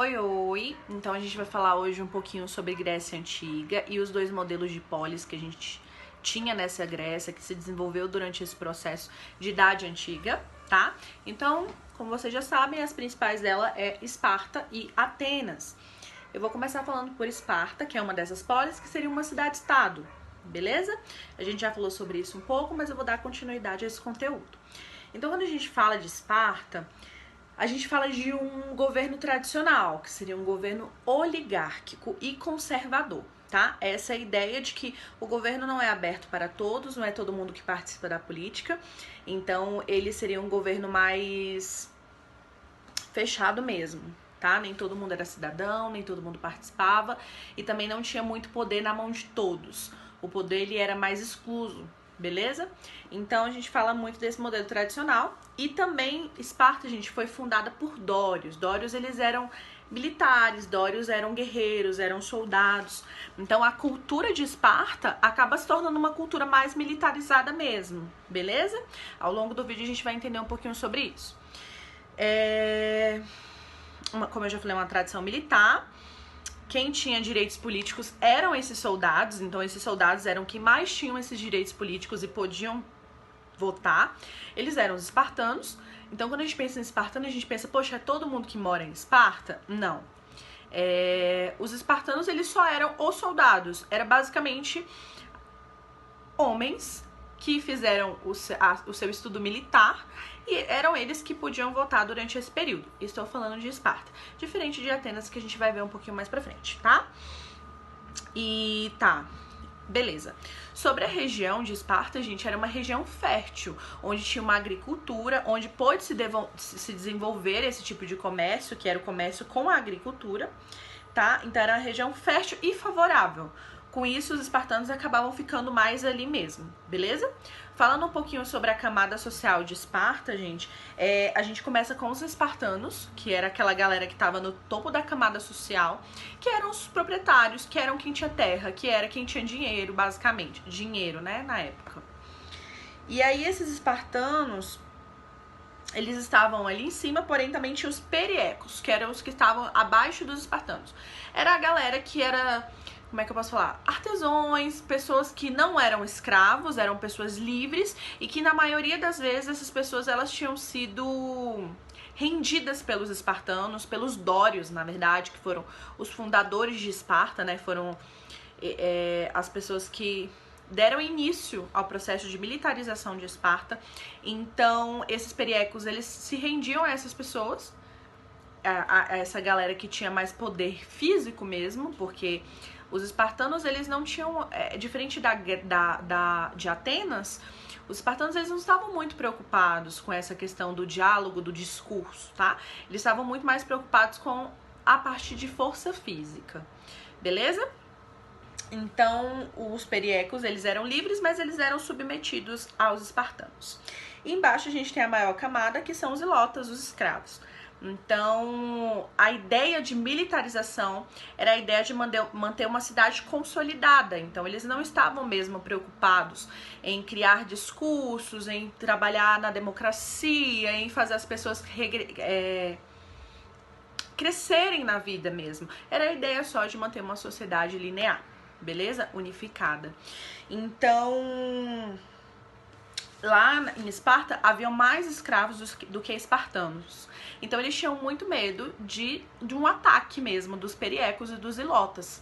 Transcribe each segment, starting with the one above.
Oi, oi! Então a gente vai falar hoje um pouquinho sobre Grécia Antiga e os dois modelos de polis que a gente tinha nessa Grécia, que se desenvolveu durante esse processo de Idade Antiga, tá? Então, como vocês já sabem, as principais dela é Esparta e Atenas. Eu vou começar falando por Esparta, que é uma dessas polis, que seria uma cidade-estado, beleza? A gente já falou sobre isso um pouco, mas eu vou dar continuidade a esse conteúdo. Então, quando a gente fala de Esparta, a gente fala de um governo tradicional, que seria um governo oligárquico e conservador, tá? Essa é a ideia de que o governo não é aberto para todos, não é todo mundo que participa da política, então ele seria um governo mais fechado mesmo, tá? Nem todo mundo era cidadão, nem todo mundo participava e também não tinha muito poder na mão de todos. O poder ele era mais excluso, beleza? Então a gente fala muito desse modelo tradicional e também Esparta, gente, foi fundada por dórios. Dórios, eles eram militares, dórios eram guerreiros, eram soldados. Então a cultura de Esparta acaba se tornando uma cultura mais militarizada mesmo, beleza? Ao longo do vídeo a gente vai entender um pouquinho sobre isso. Como eu já falei, uma tradição militar. Quem tinha direitos políticos eram esses soldados, então esses soldados eram quem mais tinham esses direitos políticos e podiam votar. Eles eram os espartanos. Então quando a gente pensa em espartano, a gente pensa, poxa, é todo mundo que mora em Esparta? Não. Os espartanos, eles só eram os soldados. Era basicamente homens que fizeram o seu estudo militar e eram eles que podiam votar durante esse período. Estou falando de Esparta. Diferente de Atenas, que a gente vai ver um pouquinho mais pra frente, tá? Beleza. Sobre a região de Esparta, gente, era uma região fértil, onde tinha uma agricultura, onde pôde se desenvolver esse tipo de comércio, que era o comércio com a agricultura, tá? Então era uma região fértil e favorável. Com isso, os espartanos acabavam ficando mais ali mesmo, beleza? Falando um pouquinho sobre a camada social de Esparta, gente, a gente começa com os espartanos, que era aquela galera que estava no topo da camada social, que eram os proprietários, que eram quem tinha terra, que era quem tinha dinheiro, basicamente. Dinheiro, né, na época. E aí, esses espartanos, eles estavam ali em cima, porém também tinha os periecos, que eram os que estavam abaixo dos espartanos. Era a galera que era... Como é que eu posso falar? Artesãos, pessoas que não eram escravos, eram pessoas livres e que na maioria das vezes essas pessoas elas tinham sido rendidas pelos espartanos, pelos dórios, na verdade, que foram os fundadores de Esparta, né? Foram as pessoas que deram início ao processo de militarização de Esparta. Então, esses periecos, eles se rendiam a essas pessoas, a essa galera que tinha mais poder físico mesmo, porque os espartanos, eles não tinham, diferente de Atenas, os espartanos, eles não estavam muito preocupados com essa questão do diálogo, do discurso, tá? Eles estavam muito mais preocupados com a parte de força física, beleza? Então, os periecos, eles eram livres, mas eles eram submetidos aos espartanos. E embaixo a gente tem a maior camada, que são os ilotas, os escravos. Então, a ideia de militarização era a ideia de manter uma cidade consolidada. Então, eles não estavam mesmo preocupados em criar discursos, em trabalhar na democracia, em fazer as pessoas crescerem na vida mesmo. Era a ideia só de manter uma sociedade linear, beleza? Unificada. Então, lá em Esparta, haviam mais escravos do que espartanos. Então, eles tinham muito medo de um ataque mesmo dos periecos e dos ilotas.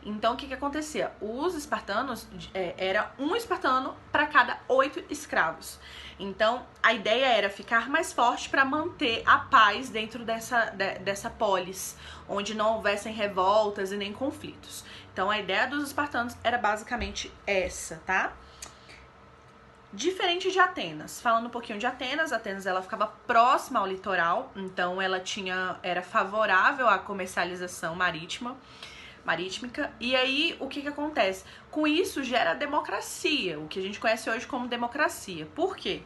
Então, o que acontecia? Os espartanos, era um espartano para cada 8 escravos. Então, a ideia era ficar mais forte para manter a paz dentro dessa polis, onde não houvessem revoltas e nem conflitos. Então, a ideia dos espartanos era basicamente essa, tá? Diferente de Atenas, falando um pouquinho de Atenas, ela ficava próxima ao litoral, então ela era favorável à comercialização marítima, e aí o que acontece? Com isso gera democracia, o que a gente conhece hoje como democracia. Por quê?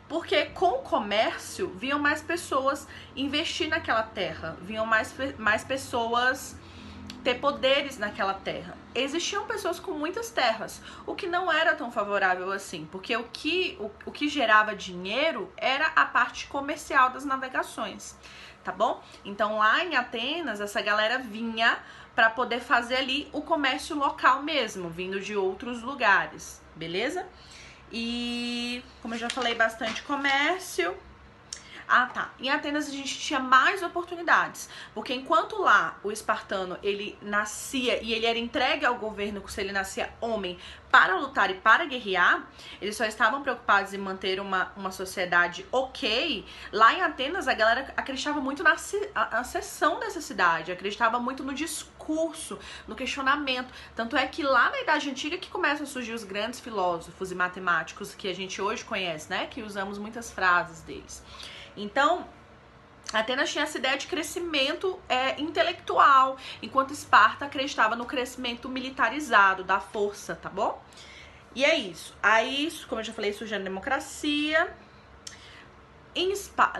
Porque com o comércio vinham mais pessoas investir naquela terra, vinham mais pessoas ter poderes naquela terra. Existiam pessoas com muitas terras, o que não era tão favorável assim, porque o que gerava dinheiro era a parte comercial das navegações, tá bom? Então lá em Atenas, essa galera vinha para poder fazer ali o comércio local mesmo, vindo de outros lugares, beleza? E como eu já falei, bastante comércio. Ah, tá. Em Atenas a gente tinha mais oportunidades, porque enquanto lá o espartano, ele nascia e ele era entregue ao governo se ele nascia homem para lutar e para guerrear, eles só estavam preocupados em manter uma sociedade ok. Lá em Atenas a galera acreditava muito na ascensão dessa cidade, acreditava muito no discurso, no questionamento. Tanto é que lá na Idade Antiga que começam a surgir os grandes filósofos e matemáticos que a gente hoje conhece, né? Que usamos muitas frases deles. Então, Atenas tinha essa ideia de crescimento intelectual, enquanto Esparta acreditava no crescimento militarizado, da força, tá bom? E é isso. Aí, como eu já falei, surgiu a democracia.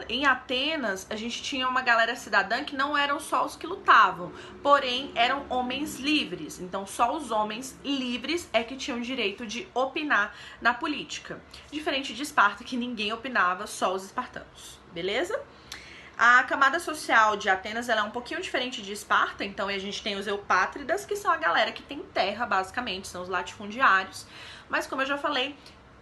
Em Atenas, a gente tinha uma galera cidadã que não eram só os que lutavam, porém eram homens livres. Então, só os homens livres é que tinham direito de opinar na política. Diferente de Esparta, que ninguém opinava, só os espartanos. Beleza? A camada social de Atenas ela é um pouquinho diferente de Esparta, então a gente tem os eupátridas, que são a galera que tem terra, basicamente, são os latifundiários. Mas como eu já falei,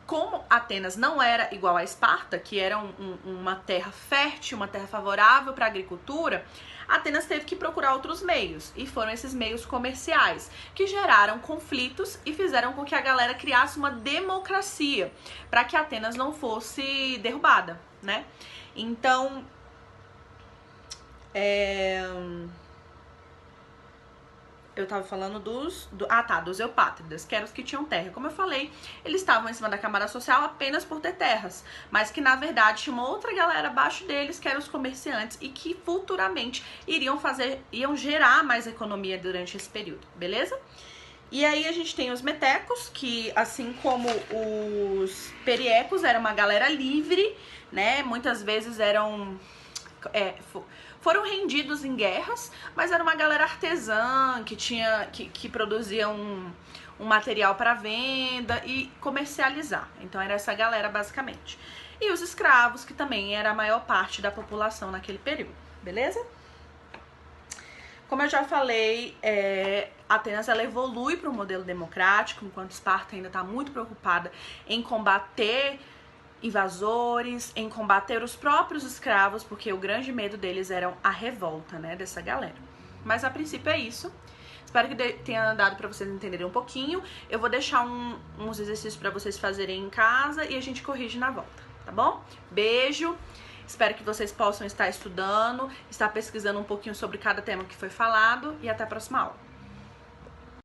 como Atenas não era igual a Esparta, que era uma terra fértil, uma terra favorável para a agricultura, Atenas teve que procurar outros meios, e foram esses meios comerciais, que geraram conflitos e fizeram com que a galera criasse uma democracia, para que Atenas não fosse derrubada, né? Então, eu tava falando dos eupátridas, que eram os que tinham terra. Como eu falei, eles estavam em cima da camada social apenas por ter terras, mas que na verdade tinha uma outra galera abaixo deles, que eram os comerciantes, e que futuramente iam gerar mais economia durante esse período, beleza? E aí a gente tem os metecos, que assim como os periecos, era uma galera livre, né? Muitas vezes foram rendidos em guerras, mas era uma galera artesã que produzia um material para venda e comercializar. Então era essa galera basicamente. E os escravos, que também era a maior parte da população naquele período, beleza? Como eu já falei, Atenas ela evolui para um modelo democrático, enquanto Esparta ainda está muito preocupada em combater invasores, em combater os próprios escravos, porque o grande medo deles era a revolta, né, dessa galera. Mas a princípio é isso. Espero que tenha dado para vocês entenderem um pouquinho. Eu vou deixar uns exercícios para vocês fazerem em casa e a gente corrige na volta, tá bom? Beijo! Espero que vocês possam estar estudando, estar pesquisando um pouquinho sobre cada tema que foi falado e até a próxima aula.